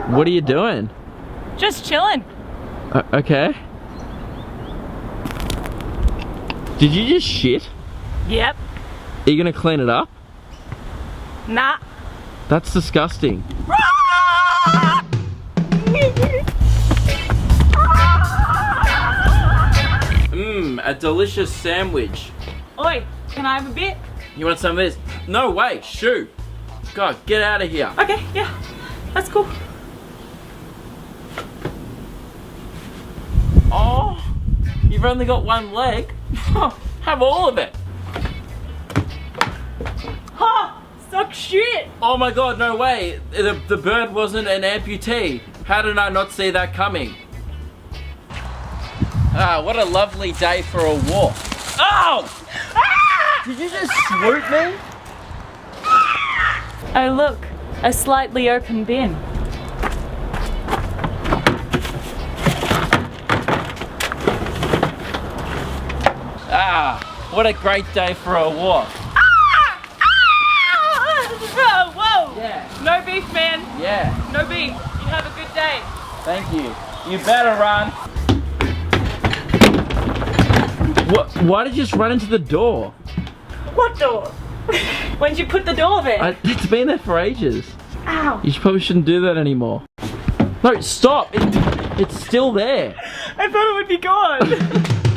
What are you doing? Just chilling. Okay. Did you just shit? Yep. Are you gonna clean it up? Nah. That's disgusting. A delicious sandwich. Oi, can I have a bit? You want some of this? No way, shoo. God, get out of here. Okay, yeah. That's cool. Oh, you've only got one leg. Have all of it. Ha! Suck shit! Oh my God, no way. The bird wasn't an amputee. How did I not see that coming? Ah, what a lovely day for a walk. Oh! Ah! Did you just swoop me? Oh look, a slightly open bin. Ah, what a great day for a walk. Whoa, whoa! Yeah. No beef, man. Yeah, No beef. You have a good day. thank you. You better run. What? Why did you just run into the door? What door? When did you put the door there? It's been there for ages. Ow! You probably shouldn't do that anymore. No, stop! It's still there. I thought it would be gone.